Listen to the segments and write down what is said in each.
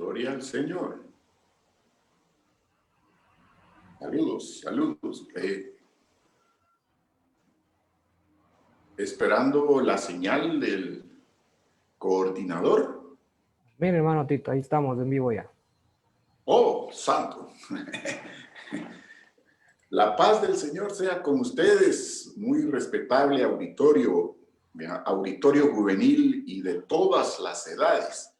Gloria al Señor. Saludos, saludos. Esperando la señal del coordinador. Bien, hermano Tito, ahí estamos en vivo ya. Oh, santo. La paz del Señor sea con ustedes, muy respetable auditorio juvenil y de todas las edades.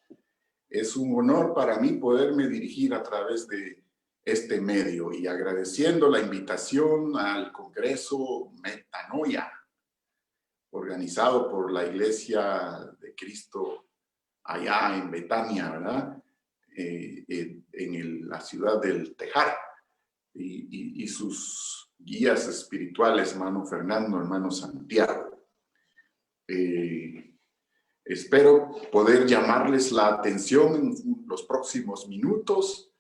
Es un honor para mí poderme dirigir a través de este medio y agradeciendo la invitación al Congreso Metanoia, organizado por la Iglesia de Cristo allá en Betania, ¿verdad? En la ciudad del Tejar, y sus guías espirituales, hermano Fernando, hermano Santiago. Espero poder llamarles la atención en los próximos minutos.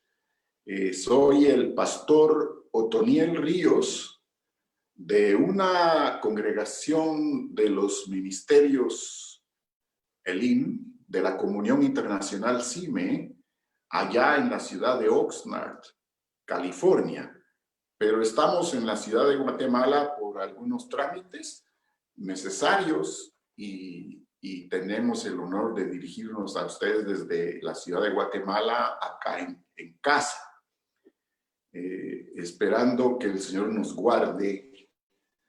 Soy el pastor Otoniel Ríos, de una congregación de los ministerios Elim, de la Comunión Internacional CIME, allá en la ciudad de Oxnard, California. Pero estamos en la ciudad de Guatemala por algunos trámites necesarios y tenemos el honor de dirigirnos a ustedes desde la ciudad de Guatemala acá en casa. Esperando que el Señor nos guarde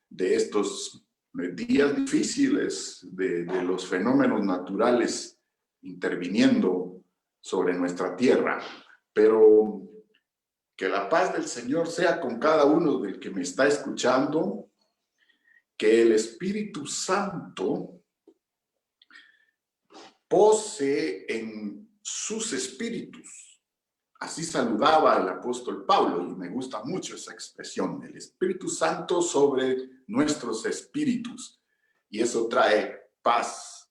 de estos días difíciles, de los fenómenos naturales interviniendo sobre nuestra tierra. Pero que la paz del Señor sea con cada uno del que me está escuchando, que el Espíritu Santo pose en sus espíritus. Así saludaba el apóstol Pablo, y me gusta mucho esa expresión, el Espíritu Santo sobre nuestros espíritus. Y eso trae paz,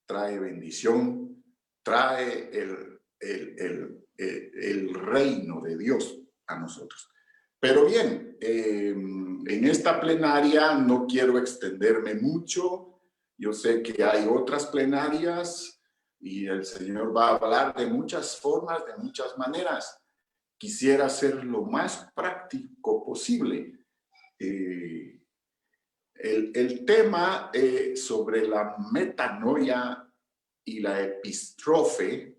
trae bendición, trae el reino de Dios a nosotros. Pero bien, en esta plenaria no quiero extenderme mucho. Yo sé que hay otras plenarias y el Señor va a hablar de muchas formas, de muchas maneras. Quisiera ser lo más práctico posible. El tema sobre la metanoia y la epistrofe,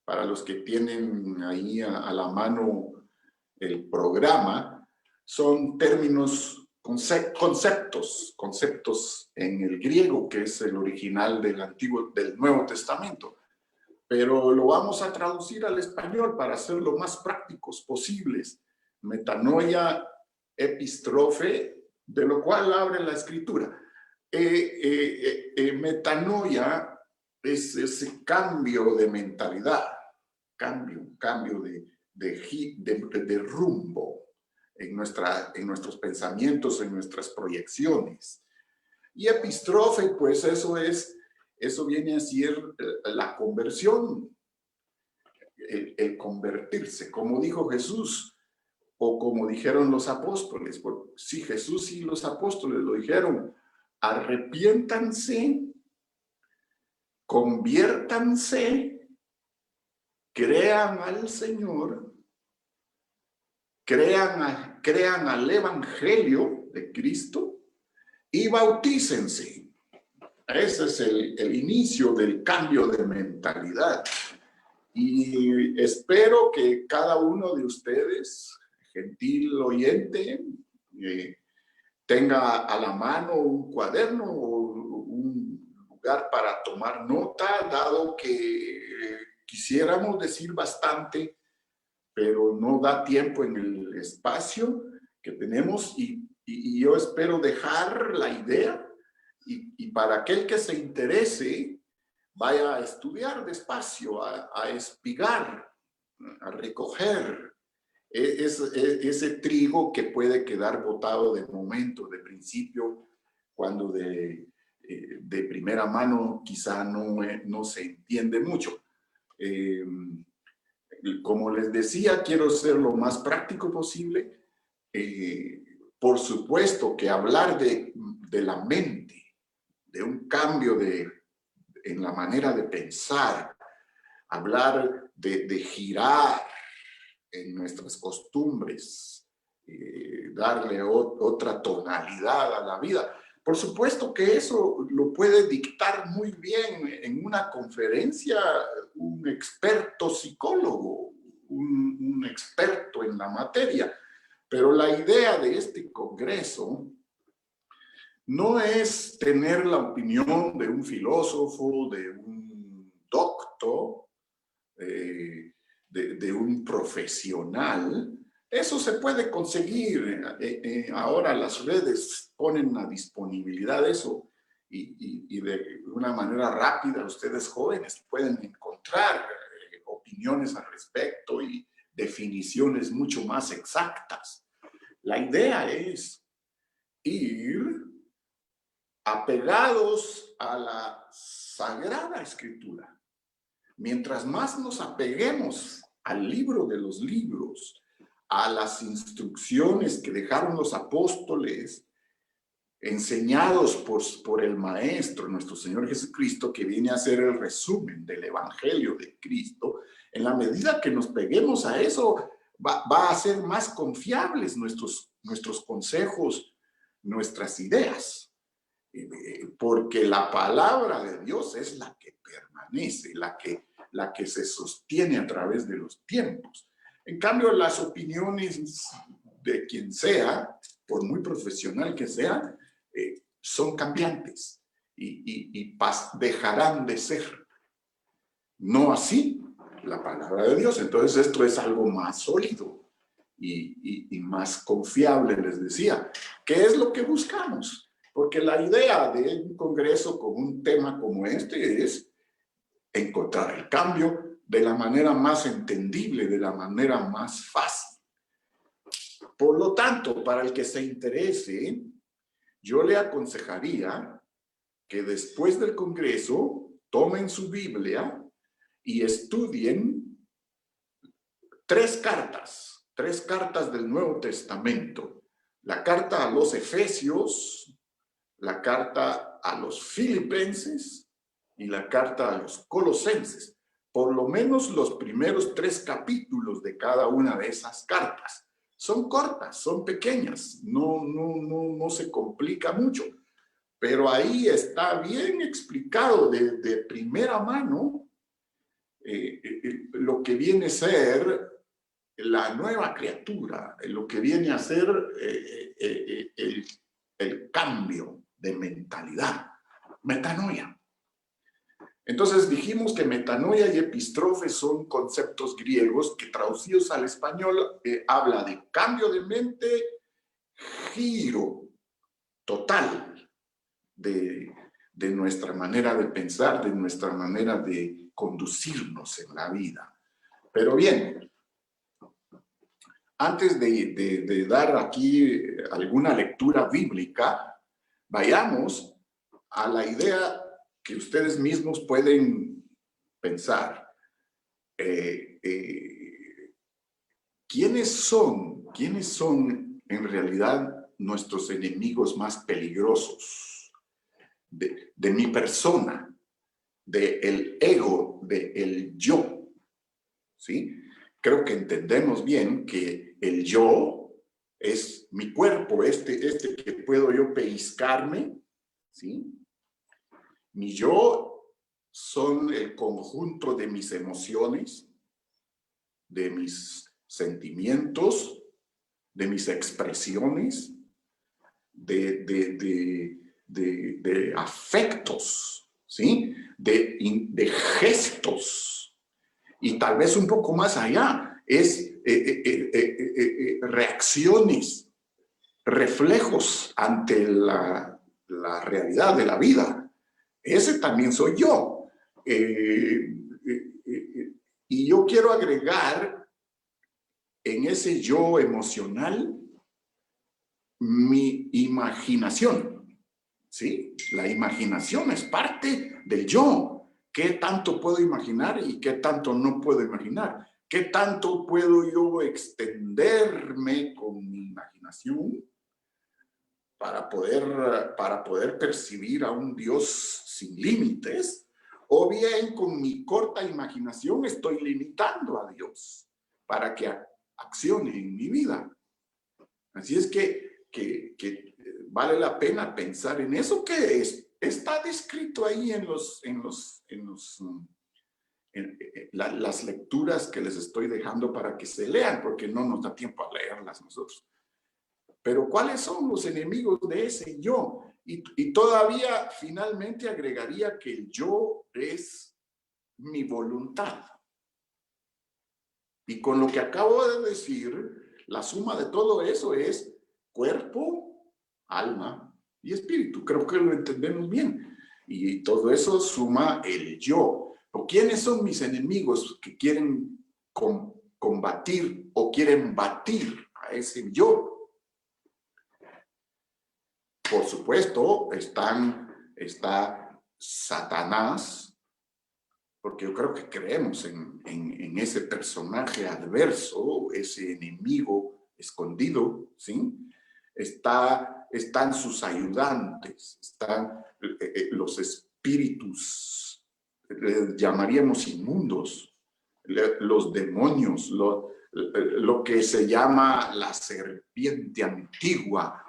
para los que tienen ahí a la mano el programa, son términos, conceptos en el griego, que es el original del Nuevo Testamento. Pero lo vamos a traducir al español para ser lo más prácticos posibles. Metanoia, epistrofe, de lo cual abre la Escritura. Metanoia es ese cambio de mentalidad, cambio de rumbo en nuestros pensamientos, en nuestras proyecciones. Y epistrofe, pues eso viene a ser la conversión, el convertirse, como dijo Jesús, o como dijeron los apóstoles. Sí, Jesús y los apóstoles lo dijeron: arrepiéntanse, conviértanse, crean al Señor, crean al Evangelio de Cristo y bautícense. Ese es el inicio del cambio de mentalidad. Y espero que cada uno de ustedes, gentil oyente, tenga a la mano un cuaderno o un lugar para tomar nota, dado que quisiéramos decir bastante, pero no da tiempo en el espacio que tenemos, y yo espero dejar la idea, y para aquel que se interese, vaya a estudiar despacio, a espigar, a recoger ese trigo que puede quedar botado de momento, de principio, cuando de primera mano quizá no se entiende mucho. Como les decía, quiero ser lo más práctico posible. Por supuesto que hablar de la mente, de un cambio en la manera de pensar, hablar de girar en nuestras costumbres, darle otra tonalidad a la vida. Por supuesto que eso lo puede dictar muy bien en una conferencia un experto psicólogo, un experto en la materia. Pero la idea de este congreso no es tener la opinión de un filósofo, de un doctor, de un profesional. Eso se puede conseguir. Ahora las redes ponen a disponibilidad eso y de una manera rápida ustedes jóvenes pueden encontrar opiniones al respecto y definiciones mucho más exactas. La idea es ir apegados a la Sagrada Escritura. Mientras más nos apeguemos al libro de los libros, a las instrucciones que dejaron los apóstoles, enseñados por el Maestro, nuestro Señor Jesucristo, que viene a ser el resumen del Evangelio de Cristo, en la medida que nos peguemos a eso, va a ser más confiables nuestros consejos, nuestras ideas. Porque la palabra de Dios es la que permanece, la que se sostiene a través de los tiempos. En cambio, las opiniones de quien sea, por muy profesional que sea, son cambiantes y dejarán de ser. No así la palabra de Dios. Entonces esto es algo más sólido y más confiable, les decía. ¿Qué es lo que buscamos? Porque la idea de un congreso con un tema como este es encontrar el cambio de la manera más entendible, de la manera más fácil. Por lo tanto, para el que se interese, yo le aconsejaría que después del congreso tomen su Biblia y estudien tres cartas del Nuevo Testamento. La carta a los Efesios, la carta a los Filipenses y la carta a los Colosenses. Por lo menos los primeros 3 capítulos de cada una de esas cartas. Son cortas, son pequeñas, no se complica mucho. Pero ahí está bien explicado de primera mano lo que viene a ser la nueva criatura, lo que viene a ser el cambio de mentalidad, metanoia. Entonces dijimos que metanoia y epistrofe son conceptos griegos que traducidos al español habla de cambio de mente, giro total de nuestra manera de pensar, de nuestra manera de conducirnos en la vida. Pero bien, antes de dar aquí alguna lectura bíblica, vayamos a la idea que ustedes mismos pueden pensar. ¿Quiénes son en realidad nuestros enemigos más peligrosos? De mi persona, del ego, del yo, ¿sí? Creo que entendemos bien que el yo es mi cuerpo, este que puedo yo pellizcarme, ¿sí? Mi yo son el conjunto de mis emociones, de mis sentimientos, de mis expresiones, de afectos, ¿sí? De gestos. Y tal vez un poco más allá, es reacciones, reflejos ante la realidad de la vida. Ese también soy yo. Y yo quiero agregar en ese yo emocional mi imaginación, ¿sí? La imaginación es parte del yo. ¿Qué tanto puedo imaginar y qué tanto no puedo imaginar? ¿Qué tanto puedo yo extenderme con mi imaginación para poder percibir a un Dios sin límites? o bien con mi corta imaginación estoy limitando a Dios para que accione en mi vida. Así es que vale la pena pensar en eso que está descrito ahí en las lecturas que les estoy dejando para que se lean, porque no nos da tiempo a leerlas nosotros. Pero ¿cuáles son los enemigos de ese yo? Y todavía finalmente agregaría que el yo es mi voluntad. Y con lo que acabo de decir, la suma de todo eso es cuerpo, alma y espíritu. Creo que lo entendemos bien. Y todo eso suma el yo. ¿O quiénes son mis enemigos que quieren combatir o quieren batir a ese yo? Por supuesto, está Satanás, porque yo creo que creemos en ese personaje adverso, ese enemigo escondido, ¿sí? Están sus ayudantes, están los espíritus, llamaríamos inmundos, los demonios, lo que se llama la serpiente antigua.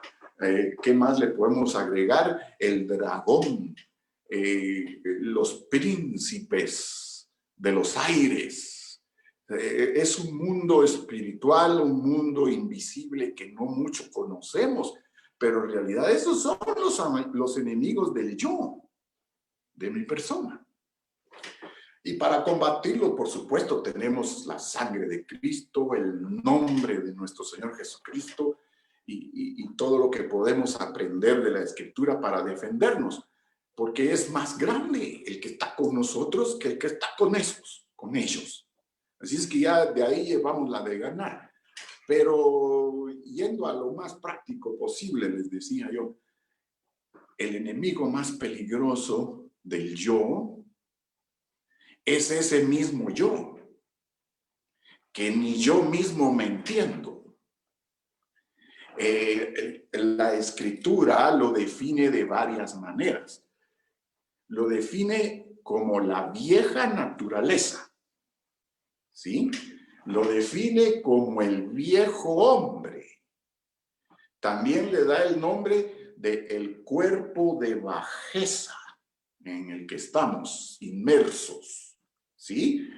¿Qué más le podemos agregar? El dragón, los príncipes de los aires. Es un mundo espiritual, un mundo invisible que no mucho conocemos, pero en realidad esos son los enemigos del yo, de mi persona. Y para combatirlo, por supuesto, tenemos la sangre de Cristo, el nombre de nuestro Señor Jesucristo, y todo lo que podemos aprender de la Escritura para defendernos, porque es más grande el que está con nosotros que el que está con ellos. Así es que ya de ahí llevamos la de ganar. Pero yendo a lo más práctico posible, les decía yo, el enemigo más peligroso del yo es ese mismo yo, que ni yo mismo me entiendo. La Escritura lo define de varias maneras. Lo define como la vieja naturaleza, ¿sí? Lo define como el viejo hombre. También le da el nombre de el cuerpo de bajeza en el que estamos inmersos, ¿sí?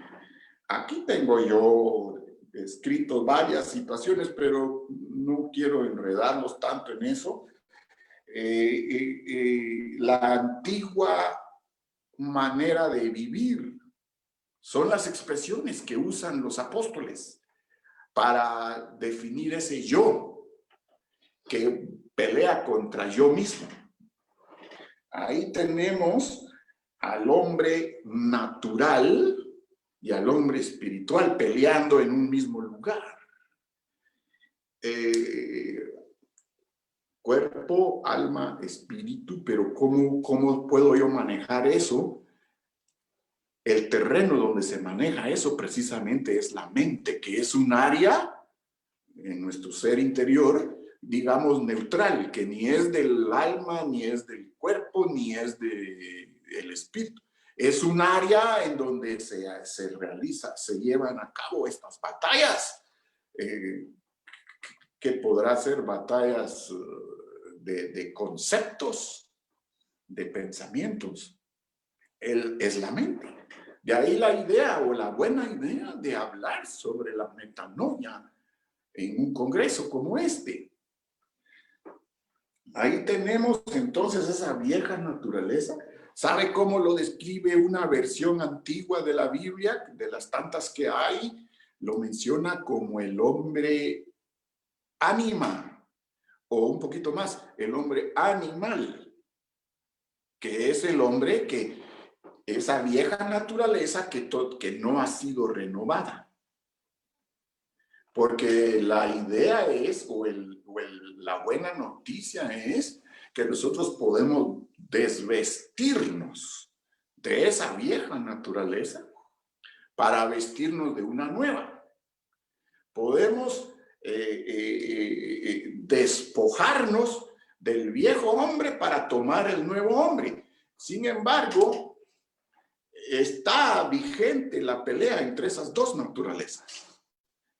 Aquí tengo yo escrito varias situaciones, pero no quiero enredarlos tanto en eso. La antigua manera de vivir son las expresiones que usan los apóstoles para definir ese yo que pelea contra yo mismo. Ahí tenemos al hombre natural y al hombre espiritual peleando en un mismo lugar. Cuerpo, alma, espíritu, pero ¿cómo puedo yo manejar eso? El terreno donde se maneja eso precisamente es la mente, que es un área en nuestro ser interior, digamos, neutral, que ni es del alma, ni es del cuerpo, ni es del espíritu. Es un área en donde se llevan a cabo estas batallas, que podrá ser batallas de conceptos, de pensamientos. Es la mente. De ahí la idea o la buena idea de hablar sobre la metanoia en un congreso como este. Ahí tenemos entonces esa vieja naturaleza. ¿Sabe cómo lo describe una versión antigua de la Biblia? De las tantas que hay, lo menciona como el hombre ánima, o un poquito más, el hombre animal, que es el hombre que, esa vieja naturaleza que no ha sido renovada. Porque la idea es, la buena noticia es que nosotros podemos desvestirnos de esa vieja naturaleza para vestirnos de una nueva. Podemos despojarnos del viejo hombre para tomar el nuevo hombre. Sin embargo, está vigente la pelea entre esas dos naturalezas.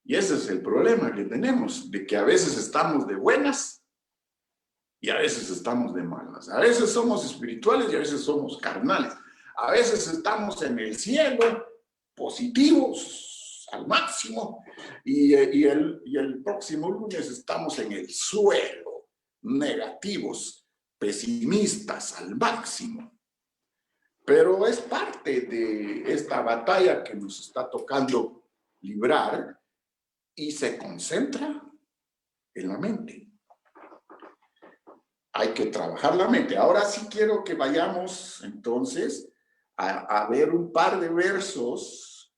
Y ese es el problema que tenemos, de que a veces estamos de buenas y a veces estamos de malas. A veces somos espirituales y a veces somos carnales. A veces estamos en el cielo, positivos al máximo, y el próximo lunes estamos en el suelo, negativos, pesimistas al máximo. Pero es parte de esta batalla que nos está tocando librar y se concentra en la mente. Hay que trabajar la mente. Ahora sí quiero que vayamos entonces a ver un par de versos.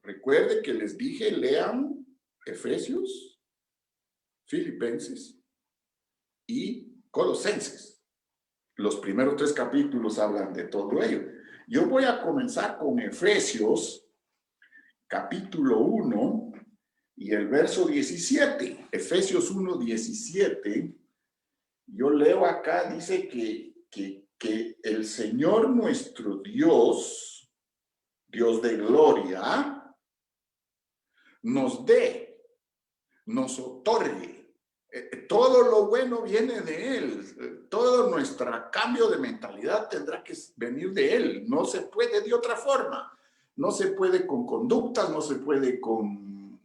Recuerde que les dije, lean Efesios, Filipenses y Colosenses. Los primeros 3 capítulos hablan de todo ello. Yo voy a comenzar con Efesios, capítulo 1 y el verso 17. Efesios 1, 17. Yo leo acá, dice que el Señor nuestro Dios, Dios de gloria, nos otorgue. Todo lo bueno viene de Él. Todo nuestro cambio de mentalidad tendrá que venir de Él. No se puede de otra forma. No se puede con conductas, no se puede con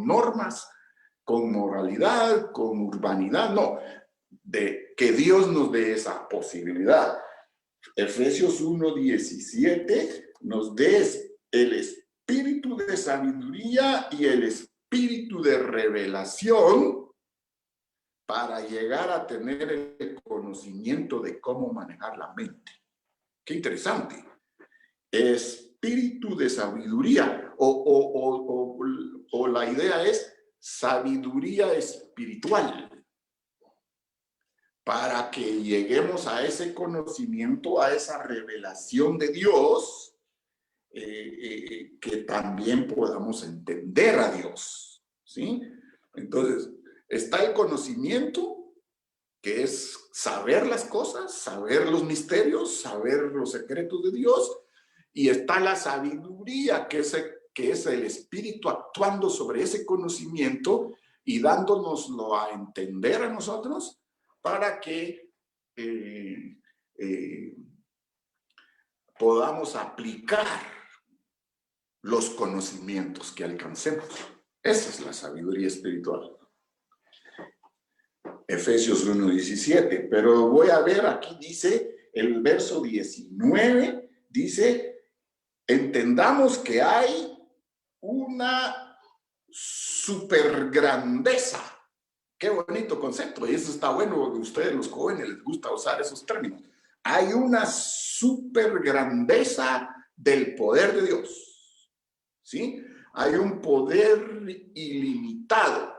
normas, con moralidad, con urbanidad, no. De que Dios nos dé esa posibilidad. Efesios 1:17 nos dé el espíritu de sabiduría y el espíritu de revelación para llegar a tener el conocimiento de cómo manejar la mente. Qué interesante. Espíritu de sabiduría o la idea es sabiduría espiritual. Para que lleguemos a ese conocimiento, a esa revelación de Dios, que también podamos entender a Dios, ¿sí? Entonces, está el conocimiento, que es saber las cosas, saber los misterios, saber los secretos de Dios, y está la sabiduría, que es el Espíritu actuando sobre ese conocimiento y dándonoslo a entender a nosotros, para que podamos aplicar los conocimientos que alcancemos. Esa es la sabiduría espiritual. Efesios 1:17. Pero voy a ver, aquí dice, el verso 19, dice, entendamos que hay una supergrandeza. Qué bonito concepto, y eso está bueno porque a ustedes los jóvenes les gusta usar esos términos. Hay una supergrandeza del poder de Dios, ¿sí? Hay un poder ilimitado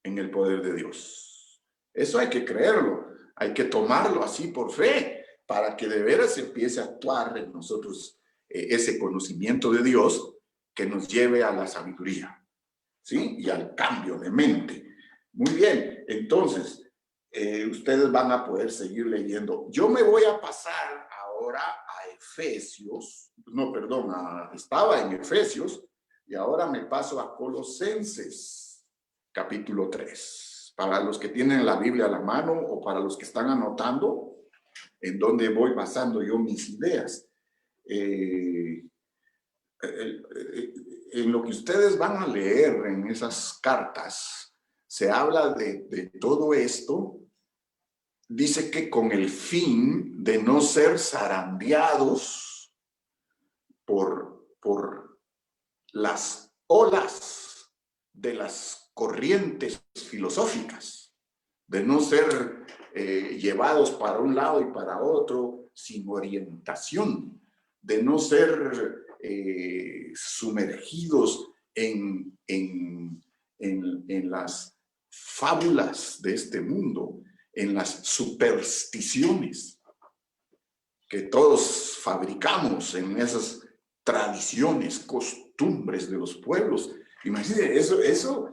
en el poder de Dios. Eso hay que creerlo, hay que tomarlo así por fe, para que de veras empiece a actuar en nosotros ese conocimiento de Dios que nos lleve a la sabiduría, ¿sí? Y al cambio de mente. Muy bien, entonces, ustedes van a poder seguir leyendo. Yo me voy a pasar ahora a Efesios, estaba en Efesios, y ahora me paso a Colosenses, capítulo 3. Para los que tienen la Biblia a la mano o para los que están anotando, en donde voy basando yo mis ideas. En lo que ustedes van a leer en esas cartas, se habla de todo esto. Dice que con el fin de no ser zarandeados por las olas de las corrientes filosóficas, de no ser llevados para un lado y para otro sin orientación, de no ser sumergidos en las fábulas de este mundo, en las supersticiones que todos fabricamos, en esas tradiciones, costumbres de los pueblos. Imagínense, eso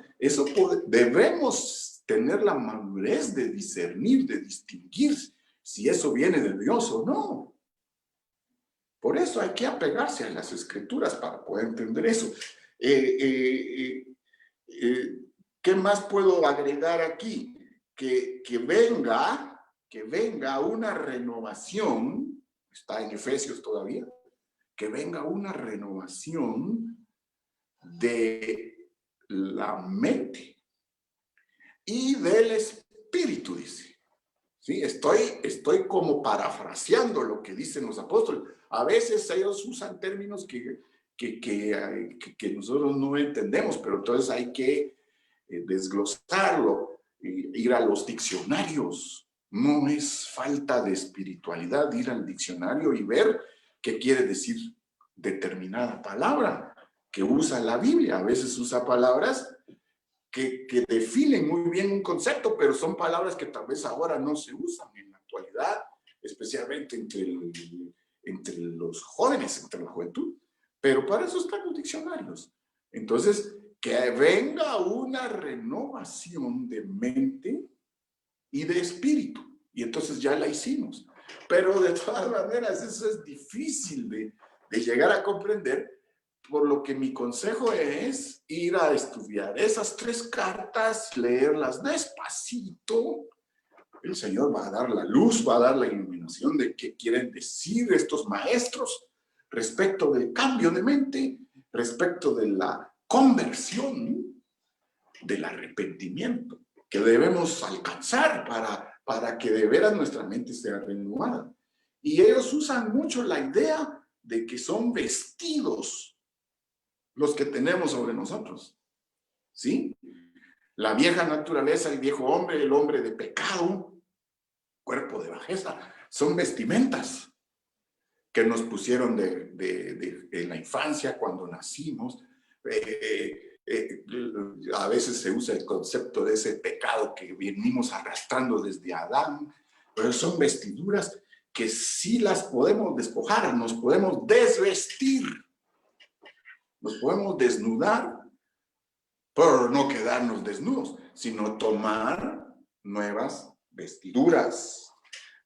debemos tener la madurez de discernir, de distinguir si eso viene de Dios o no. Por eso hay que apegarse a las Escrituras para poder entender eso. ¿Qué más puedo agregar aquí? Que venga una renovación, está en Efesios todavía, que venga una renovación de la mente y del espíritu, dice. ¿Sí? Estoy como parafraseando lo que dicen los apóstoles. A veces ellos usan términos que nosotros no entendemos, pero entonces hay que desglosarlo, ir a los diccionarios. No es falta de espiritualidad ir al diccionario y ver qué quiere decir determinada palabra que usa la Biblia. A veces usa palabras que definen muy bien un concepto, pero son palabras que tal vez ahora no se usan en la actualidad, especialmente entre los jóvenes, entre la juventud. Pero para eso están los diccionarios. Entonces, que venga una renovación de mente y de espíritu. Y entonces ya la hicimos. Pero de todas maneras, eso es difícil de llegar a comprender, por lo que mi consejo es ir a estudiar esas 3 cartas, leerlas despacito. El Señor va a dar la luz, va a dar la iluminación de qué quieren decir estos maestros respecto del cambio de mente, respecto de la conversión, del arrepentimiento que debemos alcanzar para que de veras nuestra mente sea renovada. Y ellos usan mucho la idea de que son vestidos los que tenemos sobre nosotros, ¿sí? La vieja naturaleza, el viejo hombre, el hombre de pecado, cuerpo de bajeza, son vestimentas que nos pusieron en la infancia cuando nacimos. A veces se usa el concepto de ese pecado que venimos arrastrando desde Adán, pero son vestiduras que sí las podemos despojar, nos podemos desvestir. Nos podemos desnudar, pero no quedarnos desnudos, sino tomar nuevas vestiduras.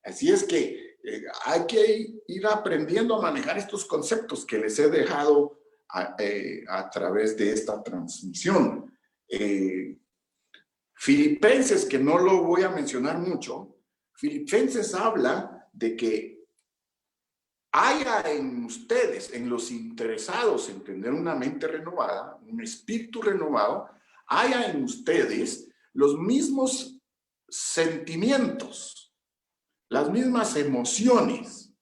Así es que hay que ir aprendiendo a manejar estos conceptos que les he dejado a través de esta transmisión. Filipenses, que no lo voy a mencionar mucho, Filipenses habla de que haya en ustedes, en los interesados en tener una mente renovada, un espíritu renovado, haya en ustedes los mismos sentimientos, las mismas emociones,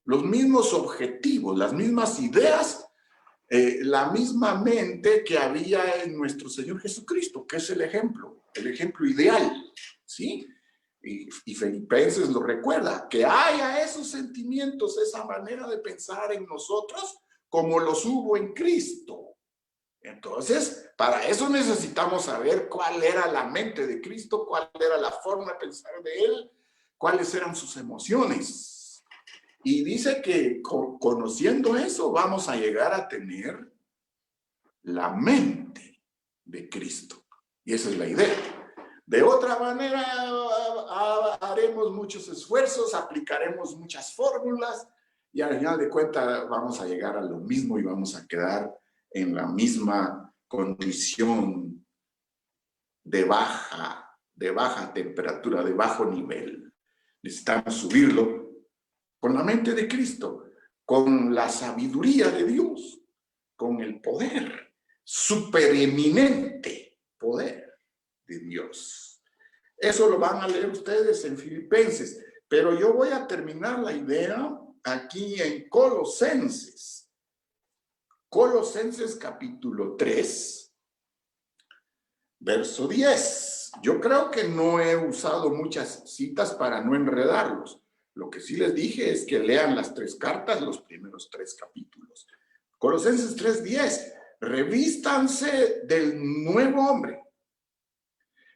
los mismos objetivos, las mismas ideas, la misma mente que había en nuestro Señor Jesucristo, que es el ejemplo ideal, ¿sí? Y Filipenses lo recuerda, que haya esos sentimientos, esa manera de pensar en nosotros como los hubo en Cristo. Entonces, para eso necesitamos saber cuál era la mente de Cristo, cuál era la forma de pensar de Él, cuáles eran sus emociones. Y dice que conociendo eso vamos a llegar a tener la mente de Cristo. Y esa es la idea. De otra manera, haremos muchos esfuerzos, aplicaremos muchas fórmulas y al final de cuentas vamos a llegar a lo mismo y vamos a quedar en la misma condición de baja temperatura, de bajo nivel. Necesitamos subirlo con la mente de Cristo, con la sabiduría de Dios, con el poder, supereminente poder de Dios. Eso lo van a leer ustedes en Filipenses, pero yo voy a terminar la idea aquí en Colosenses. Colosenses capítulo 3, verso 10. Yo creo que no he usado muchas citas para no enredarlos. Lo que sí les dije es que lean las 3 cartas, los primeros 3 capítulos. Colosenses 3:10. Revístanse del nuevo hombre.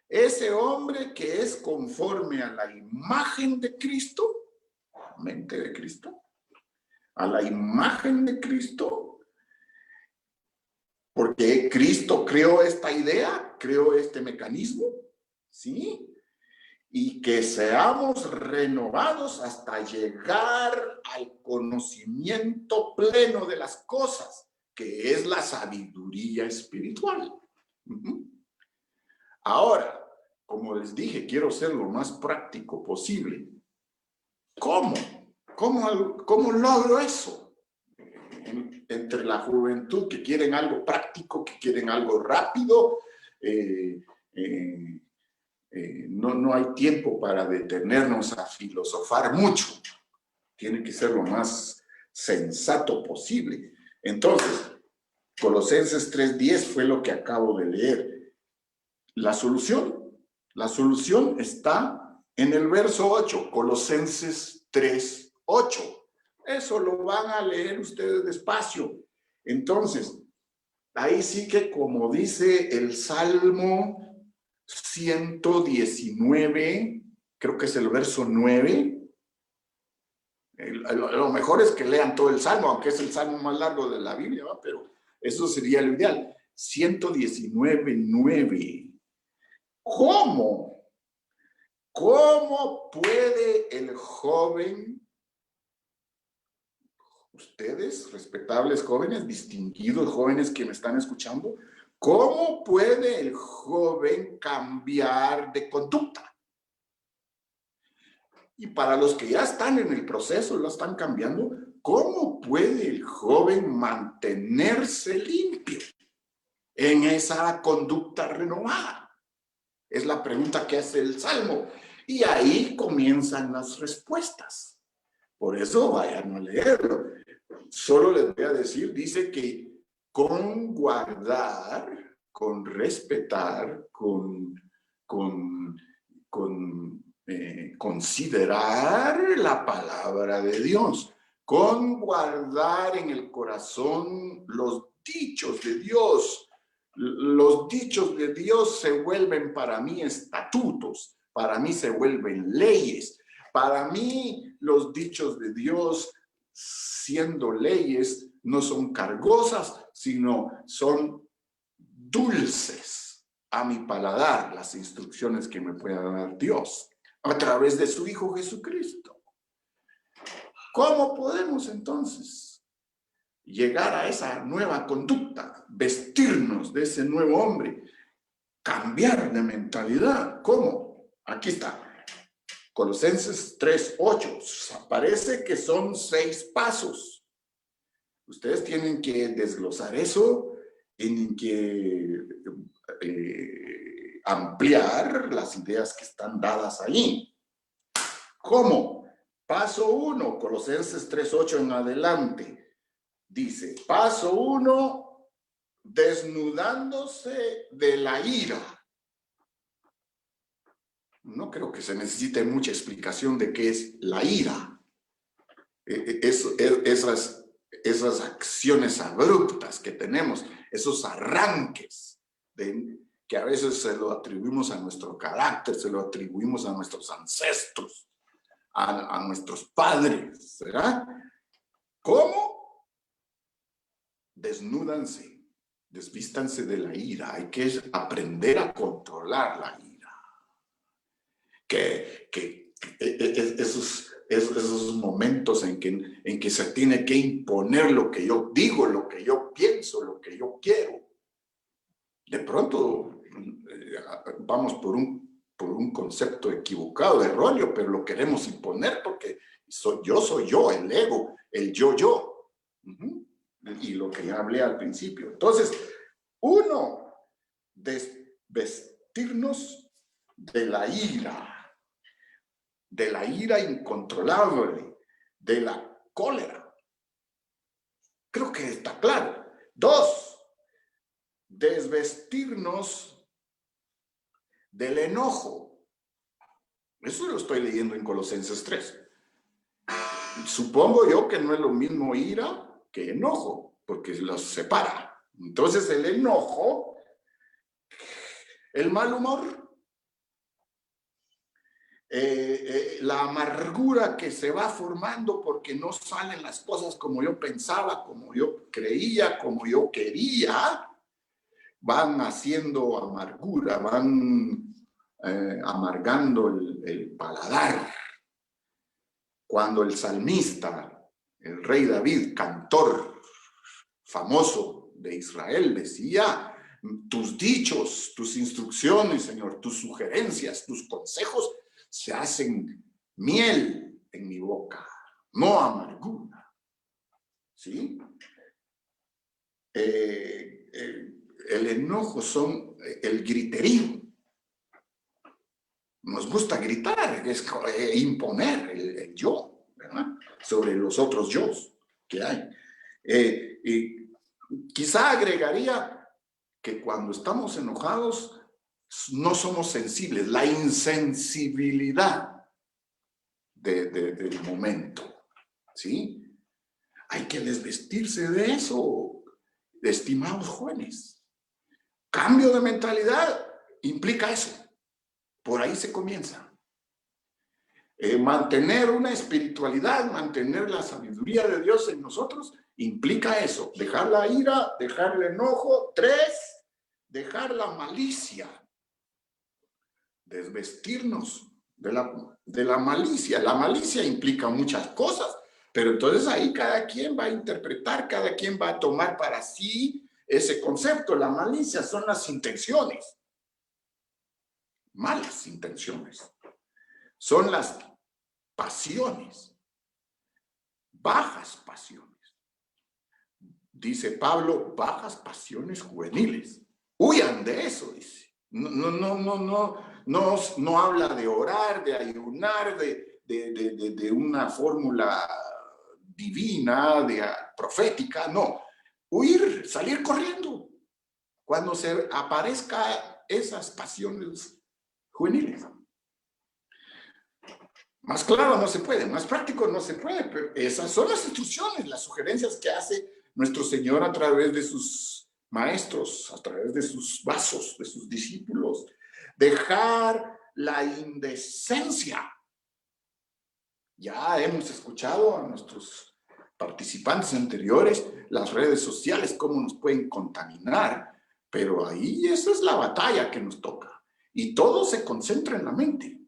Ese hombre que es conforme a la imagen de Cristo, mente de Cristo, a la imagen de Cristo, porque Cristo creó esta idea, creó este mecanismo, ¿sí? y que seamos renovados hasta llegar al conocimiento pleno de las cosas, que es la sabiduría espiritual. Ahora, como les dije, quiero ser lo más práctico posible. ¿Cómo? ¿Cómo logro eso? Entre la juventud que quieren algo práctico, que quieren algo rápido, no hay tiempo para detenernos a filosofar mucho. Tiene que ser lo más sensato posible. Entonces, Colosenses 3:10 fue lo que acabo de leer. La solución está en el verso 8, Colosenses 3:8. Eso lo van a leer ustedes despacio. Entonces, ahí sí que, como dice el Salmo 119, creo que es el verso 9. Lo mejor es que lean todo el Salmo, aunque es el Salmo más largo de la Biblia, ¿no? Pero eso sería lo ideal. 119:9. ¿Cómo puede el joven, ustedes, respetables jóvenes, distinguidos jóvenes que me están escuchando, cómo puede el joven cambiar de conducta? Y para los que ya están en el proceso, lo están cambiando, ¿cómo puede el joven mantenerse limpio en esa conducta renovada? Es la pregunta que hace el Salmo. Y ahí comienzan las respuestas. Por eso vayan a leerlo. Solo les voy a decir, dice que con guardar, con respetar, con considerar la palabra de Dios, con guardar en el corazón los dichos de Dios. Los dichos de Dios se vuelven para mí estatutos, para mí se vuelven leyes. Para mí los dichos de Dios, siendo leyes, no son cargosas, sino son dulces a mi paladar, las instrucciones que me pueda dar Dios a través de su Hijo Jesucristo. ¿Cómo podemos entonces llegar a esa nueva conducta, vestirnos de ese nuevo hombre, cambiar de mentalidad? ¿Cómo? Aquí está. Colosenses 3:8. Parece que son 6 pasos. Ustedes tienen que desglosar eso, tienen que ampliar las ideas que están dadas ahí. ¿Cómo? Paso 1, Colosenses 3:8 en adelante. Dice, paso 1, desnudándose de la ira. No creo que se necesite mucha explicación de qué es la ira. Esas acciones abruptas que tenemos, esos arranques que a veces se lo atribuimos a nuestro carácter, se lo atribuimos a nuestros ancestros, a nuestros padres, ¿verdad? ¿Cómo? Desnúdanse, desvístanse de la ira. Hay que aprender a controlar la ira. Esos momentos en que se tiene que imponer lo que yo digo, lo que yo pienso, lo que yo quiero. De pronto vamos por un concepto equivocado, erróneo, pero lo queremos imponer porque soy yo, el ego, el yo. Y lo que ya hablé al principio. Entonces, 1, vestirnos de la ira incontrolable, de la cólera. Creo que está claro. 2, desvestirnos del enojo. Eso lo estoy leyendo en Colosenses 3. Supongo yo que no es lo mismo ira que enojo, porque los separa. Entonces el enojo, el mal humor, la amargura que se va formando porque no salen las cosas como yo pensaba, como yo creía, como yo quería, van haciendo amargura, van amargando el paladar. Cuando el salmista, el rey David, cantor famoso de Israel, decía: tus dichos, tus instrucciones, Señor, tus sugerencias, tus consejos se hacen miel en mi boca, no amargura. ¿Sí? El enojo son el griterío. Nos gusta gritar, es imponer el yo, ¿verdad?, sobre los otros yo que hay. Y quizá agregaría que cuando estamos enojados no somos sensibles, la insensibilidad del momento, ¿sí? Hay que desvestirse de eso, estimados jóvenes. Cambio de mentalidad implica eso. Por ahí se comienza. Mantener una espiritualidad, mantener la sabiduría de Dios en nosotros, implica eso. Dejar la ira, dejar el enojo. 3, dejar la malicia. Desvestirnos de la malicia. La malicia implica muchas cosas, pero entonces ahí cada quien va a interpretar, cada quien va a tomar para sí ese concepto. La malicia son las intenciones. Malas intenciones. Son las pasiones, bajas pasiones. Dice Pablo, bajas pasiones juveniles. Huyan de eso, dice. No habla de orar, de ayunar, de una fórmula divina, profética, no. Huir, salir corriendo cuando se aparezca esas pasiones juveniles. Más claro no se puede, más práctico no se puede, pero esas son las instrucciones, las sugerencias que hace nuestro Señor a través de sus maestros, a través de sus vasos, de sus discípulos. Dejar la indecencia. Ya hemos escuchado a nuestros participantes anteriores, las redes sociales, cómo nos pueden contaminar, pero ahí esa es la batalla que nos toca. Y todo se concentra en la mente.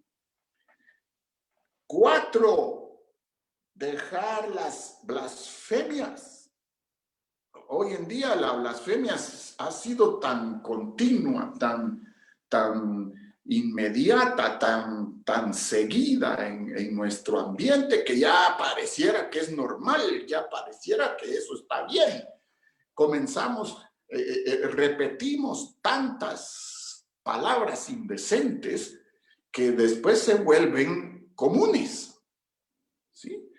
4, dejar las blasfemias. Hoy en día la blasfemia ha sido tan continua, tan inmediata, tan seguida en nuestro ambiente, que ya pareciera que es normal, ya pareciera que eso está bien. Comenzamos, repetimos tantas palabras indecentes que después se vuelven comunes, ¿sí?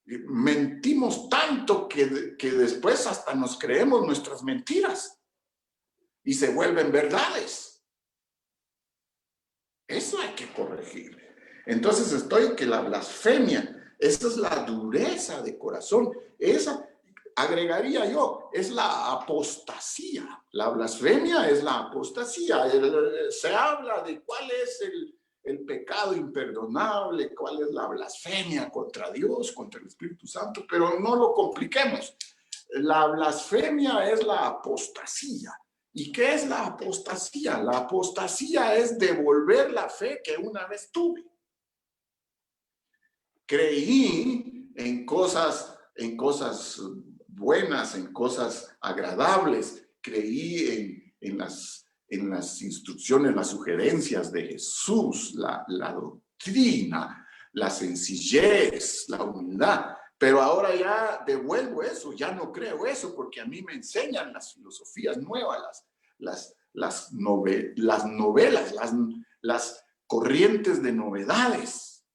Mentimos tanto que después hasta nos creemos nuestras mentiras y se vuelven verdades. Eso hay que corregir. Entonces que la blasfemia, esa es la dureza de corazón, esa agregaría yo, es la apostasía. La blasfemia es la apostasía. Se habla de cuál es el pecado imperdonable, cuál es la blasfemia contra Dios, contra el Espíritu Santo, pero no lo compliquemos. La blasfemia es la apostasía. ¿Y qué es la apostasía? La apostasía es devolver la fe que una vez tuve. Creí en cosas buenas, en cosas agradables, creí en las instrucciones, las sugerencias de Jesús, la doctrina, la sencillez, la humildad. Pero ahora ya devuelvo eso, ya no creo eso, porque a mí me enseñan las filosofías nuevas, las novelas, las corrientes de novedades.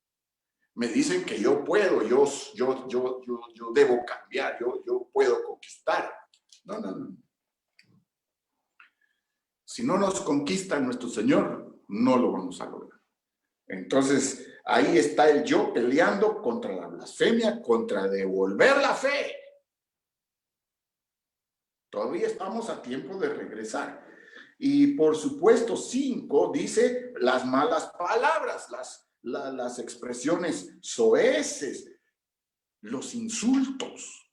Me dicen que yo puedo, yo debo cambiar, yo puedo conquistar. No. Si no nos conquista nuestro Señor, no lo vamos a lograr. Entonces, ahí está el yo peleando contra la blasfemia, contra devolver la fe. Todavía estamos a tiempo de regresar. Y por supuesto, 5 dice las malas palabras, las expresiones soeces, los insultos.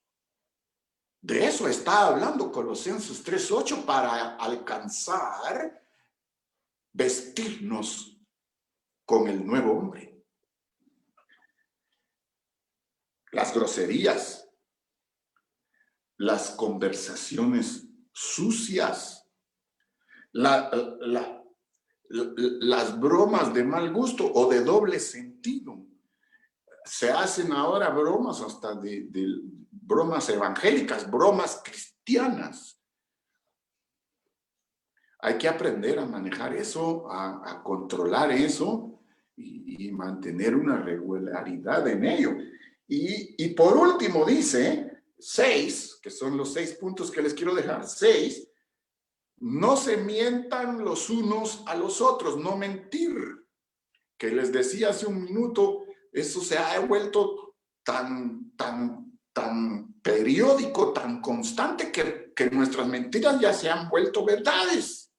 De eso está hablando Colosenses 3:8 para alcanzar, vestirnos con el nuevo hombre. Las groserías, las conversaciones sucias, las bromas de mal gusto o de doble sentido. Se hacen ahora bromas hasta de bromas evangélicas, bromas cristianas. Hay que aprender a manejar eso, a controlar eso y mantener una regularidad en ello. Y por último dice 6, que son los 6 puntos que les quiero dejar. 6, no se mientan los unos a los otros, no mentir. Que les decía hace un minuto, eso se ha vuelto tan periódico, tan constante, que nuestras mentiras ya se han vuelto verdades.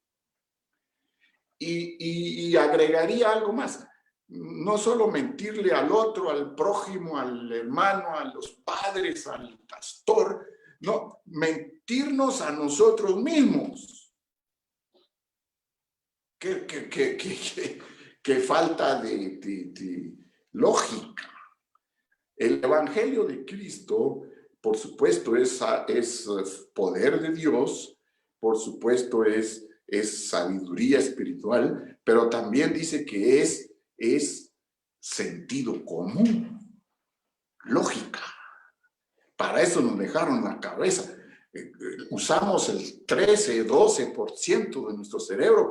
Y agregaría algo más. No solo mentirle al otro, al prójimo, al hermano, a los padres, al pastor, no, mentirnos a nosotros mismos. Qué falta de lógica. El Evangelio de Cristo, por supuesto, es poder de Dios, por supuesto, es sabiduría espiritual, pero también dice que es sentido común, lógica. Para eso nos dejaron la cabeza. Usamos el 13-12% de nuestro cerebro,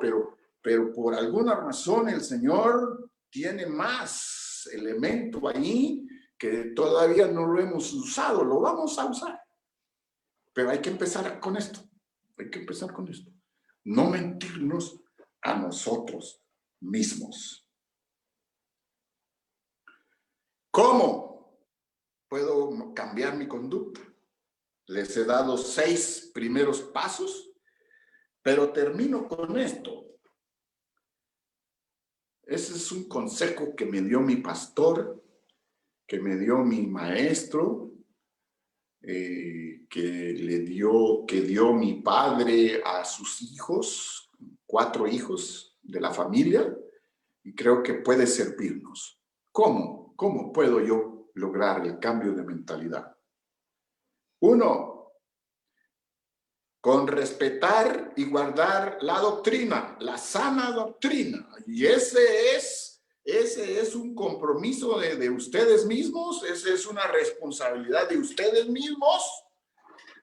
pero por alguna razón el Señor tiene más elemento ahí que todavía no lo hemos usado. Lo vamos a usar. Pero hay que empezar con esto. Hay que empezar con esto. No mentirnos a nosotros mismos. ¿Cómo puedo cambiar mi conducta? Les he dado 6 primeros pasos, pero termino con esto. Ese es un consejo que me dio mi pastor, que me dio mi maestro, que dio mi padre a sus hijos, 4 hijos de la familia, y creo que puede servirnos. ¿Cómo? ¿Cómo puedo yo lograr el cambio de mentalidad? 1, con respetar y guardar la doctrina, la sana doctrina. Y ese es un compromiso de ustedes mismos, esa es una responsabilidad de ustedes mismos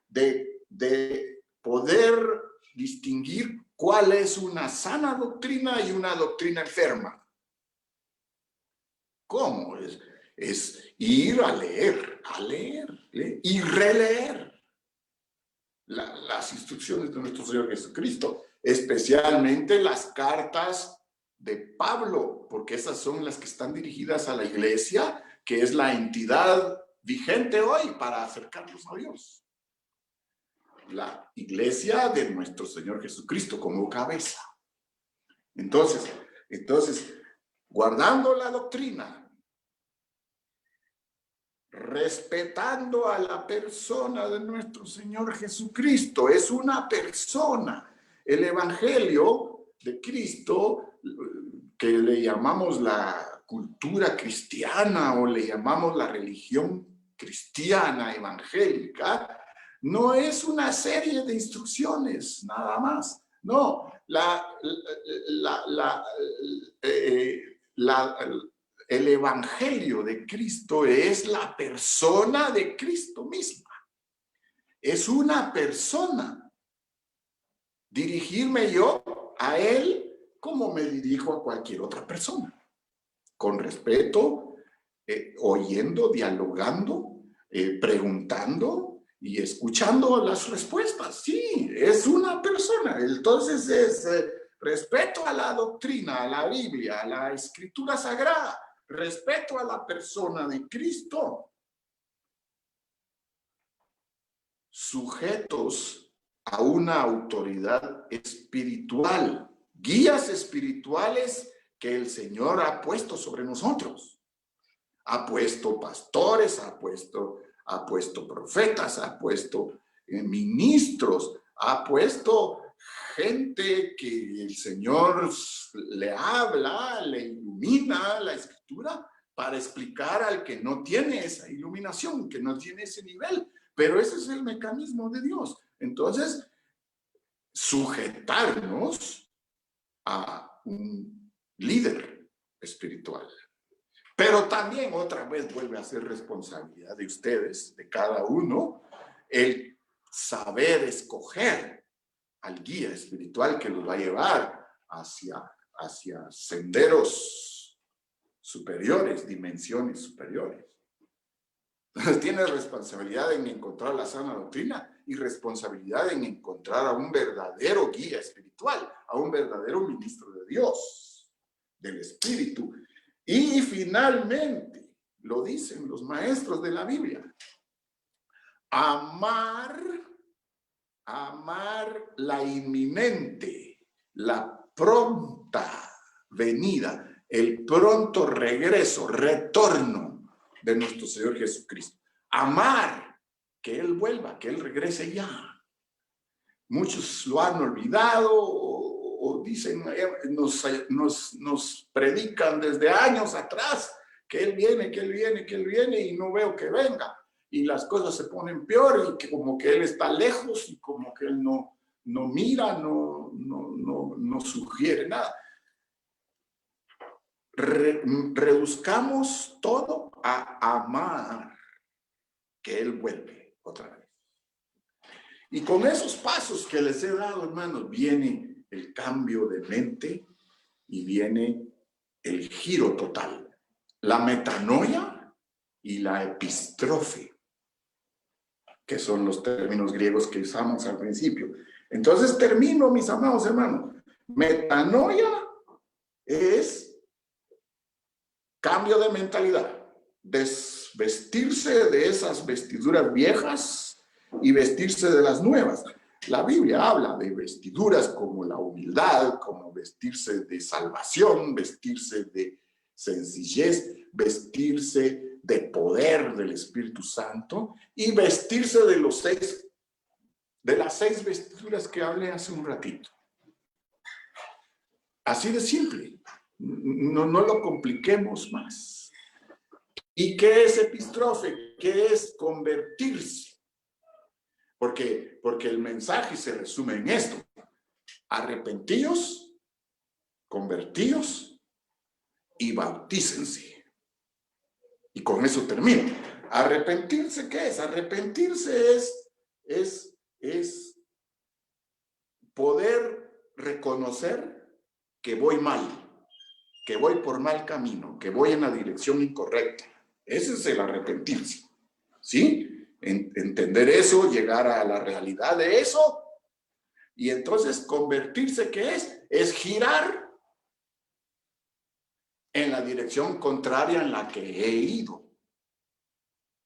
de poder distinguir cuál es una sana doctrina y una doctrina enferma. ¿Cómo? Es ir a leer y releer las instrucciones de nuestro Señor Jesucristo, especialmente las cartas de Pablo, porque esas son las que están dirigidas a la iglesia, que es la entidad vigente hoy para acercarnos a Dios. La iglesia de nuestro Señor Jesucristo como cabeza. Entonces, guardando la doctrina, respetando a la persona de nuestro Señor Jesucristo. Es una persona. El Evangelio de Cristo, que le llamamos la cultura cristiana o le llamamos la religión cristiana evangélica, no es una serie de instrucciones nada más. No, el Evangelio de Cristo es la persona de Cristo misma. Es una persona. Dirigirme yo a Él como me dirijo a cualquier otra persona. Con respeto, oyendo, dialogando, preguntando y escuchando las respuestas. Sí, es una persona. Entonces es respeto a la doctrina, a la Biblia, a la Escritura Sagrada. Respeto a la persona de Cristo, sujetos a una autoridad espiritual, guías espirituales que el Señor ha puesto sobre nosotros. Ha puesto pastores, ha puesto profetas, ha puesto ministros, ha puesto gente que el Señor le habla, le ilumina la Escritura para explicar al que no tiene esa iluminación, que no tiene ese nivel. Pero ese es el mecanismo de Dios. Entonces, sujetarnos a un líder espiritual. Pero también otra vez vuelve a ser responsabilidad de ustedes, de cada uno, el saber escoger al guía espiritual que los va a llevar hacia senderos superiores, dimensiones superiores. Entonces tienes responsabilidad en encontrar la sana doctrina y responsabilidad en encontrar a un verdadero guía espiritual, a un verdadero ministro de Dios, del Espíritu. Y finalmente, lo dicen los maestros de la Biblia, amar la inminente, la pronta venida, el pronto regreso, retorno de nuestro Señor Jesucristo. Amar que Él vuelva, que Él regrese ya. Muchos lo han olvidado o dicen, nos predican desde años atrás que Él viene, que Él viene, que Él viene y no veo que venga. Y las cosas se ponen peor y que como que Él está lejos y como que Él no mira, no sugiere nada. Reduzcamos todo a amar que Él vuelve otra vez. Y con esos pasos que les he dado, hermanos, viene el cambio de mente y viene el giro total. La metanoia y la epistrofe, que son los términos griegos que usamos al principio. Entonces termino, mis amados hermanos. Metanoia es cambio de mentalidad, desvestirse de esas vestiduras viejas y vestirse de las nuevas. La Biblia habla de vestiduras como la humildad, como vestirse de salvación, vestirse de sencillez, vestirse de poder del Espíritu Santo y vestirse de las 6 vestiduras que hablé hace un ratito. Así de simple. No lo compliquemos más. ¿Y qué es epistrofe? ¿Qué es convertirse? Porque el mensaje se resume en esto. Arrepentíos, convertíos y bautícense. Y con eso termino. ¿Arrepentirse qué es? Arrepentirse es poder reconocer que voy mal, que voy por mal camino, que voy en la dirección incorrecta. Ese es el arrepentirse, ¿sí? Entender eso, llegar a la realidad de eso, y entonces convertirse, ¿qué es? Es girar en la dirección contraria en la que he ido.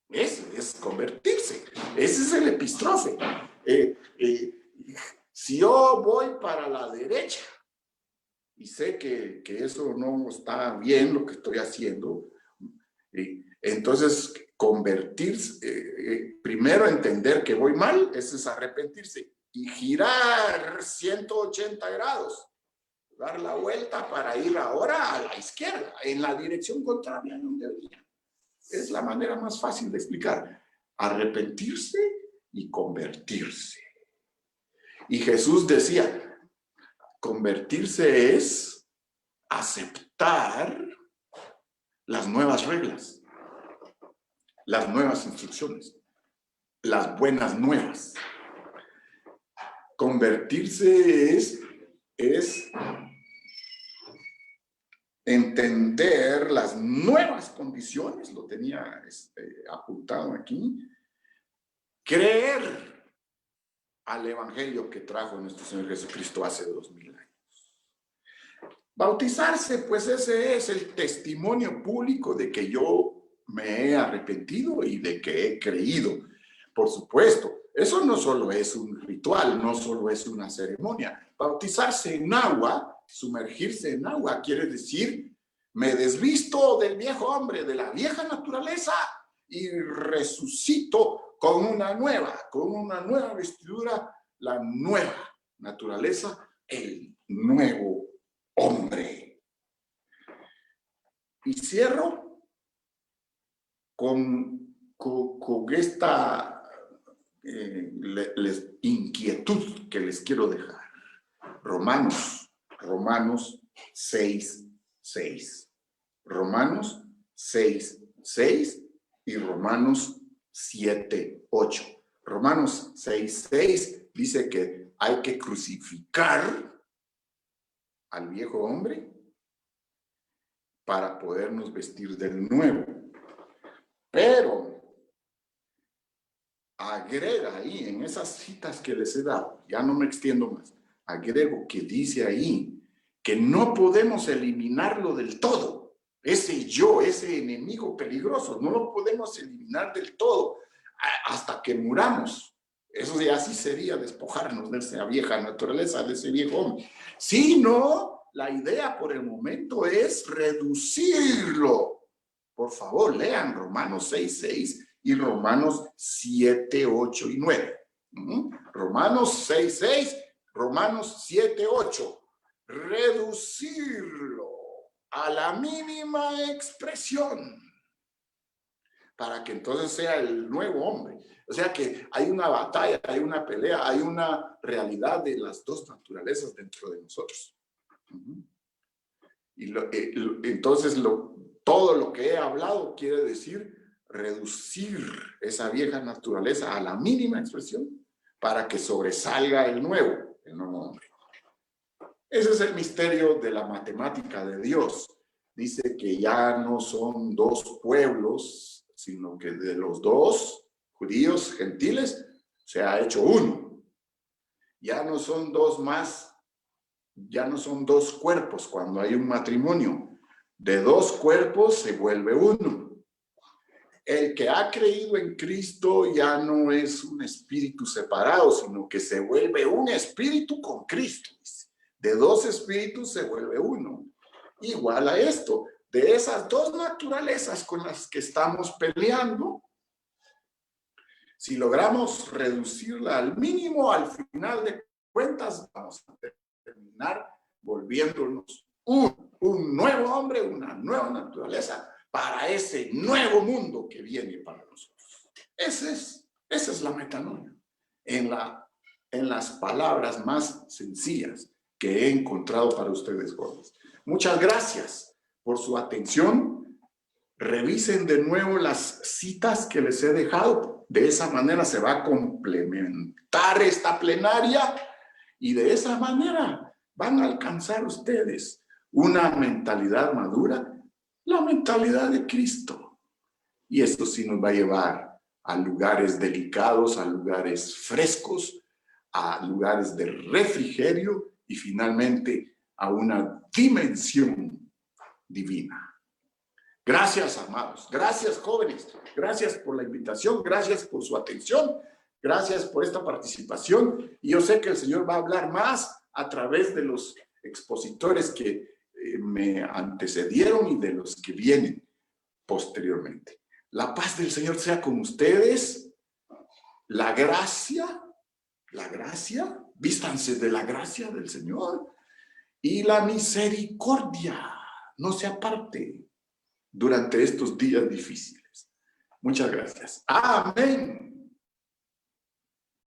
Ese es convertirse. Ese es el epistrofe. Si yo voy para la derecha y sé que eso no está bien lo que estoy haciendo, entonces convertirse, primero entender que voy mal, ese es arrepentirse, y girar 180 grados, dar la vuelta para ir ahora a la izquierda, en la dirección contraria a donde venía. Es la manera más fácil de explicar. Arrepentirse y convertirse. Y Jesús decía, convertirse es aceptar las nuevas reglas, las nuevas instrucciones, las buenas nuevas. Convertirse es entender las nuevas condiciones, lo tenía apuntado aquí, creer al evangelio que trajo nuestro Señor Jesucristo hace 2000 años. Bautizarse, pues ese es el testimonio público de que yo me he arrepentido y de que he creído. Por supuesto, eso no solo es un ritual, no solo es una ceremonia. Bautizarse en agua, sumergirse en agua, quiere decir, me desvisto del viejo hombre, de la vieja naturaleza y resucito con una nueva vestidura, la nueva naturaleza, el nuevo hombre. Y cierro con esta inquietud que les quiero dejar. Romanos 6:6. Romanos 6:6 y Romanos 7:8. Romanos 6:6 dice que hay que crucificar al viejo hombre para podernos vestir del nuevo. Pero agrega ahí en esas citas que les he dado, ya no me extiendo más, agrego que dice ahí que no podemos eliminarlo del todo. Ese yo, ese enemigo peligroso, no lo podemos eliminar del todo hasta que muramos. Eso ya sí sería despojarnos de esa vieja naturaleza, de ese viejo hombre. Si no, la idea por el momento es reducirlo. Por favor, lean Romanos 6:6 y Romanos 7:8 y 9. Romanos 6:6, Romanos 7:8. Reducirlo a la mínima expresión para que entonces sea el nuevo hombre. O sea que hay una batalla, hay una pelea, hay una realidad de las dos naturalezas dentro de nosotros. Y entonces todo lo que he hablado quiere decir reducir esa vieja naturaleza a la mínima expresión para que sobresalga el nuevo hombre. Ese es el misterio de la matemática de Dios. Dice que ya no son dos pueblos, sino que de los dos, judíos, gentiles, se ha hecho uno. Ya no son dos más, ya no son dos cuerpos cuando hay un matrimonio. De dos cuerpos se vuelve uno. El que ha creído en Cristo ya no es un espíritu separado, sino que se vuelve un espíritu con Cristo. De dos espíritus se vuelve uno. Igual a esto, de esas dos naturalezas con las que estamos peleando, si logramos reducirla al mínimo, al final de cuentas vamos a terminar volviéndonos un nuevo hombre, una nueva naturaleza para ese nuevo mundo que viene para nosotros. Esa es la metanoia, en las palabras más sencillas que he encontrado para ustedes, jóvenes. Muchas gracias por su atención. Revisen de nuevo las citas que les he dejado. De esa manera se va a complementar esta plenaria y de esa manera van a alcanzar ustedes una mentalidad madura, la mentalidad de Cristo. Y esto sí nos va a llevar a lugares delicados, a lugares frescos, a lugares de refrigerio y finalmente a una dimensión divina. Gracias, amados. Gracias, jóvenes. Gracias por la invitación. Gracias por su atención. Gracias por esta participación. Y yo sé que el Señor va a hablar más a través de los expositores que me antecedieron y de los que vienen posteriormente. La paz del Señor sea con ustedes. La gracia, vístanse de la gracia del Señor y la misericordia no se aparte durante estos días difíciles. Muchas gracias. Amén.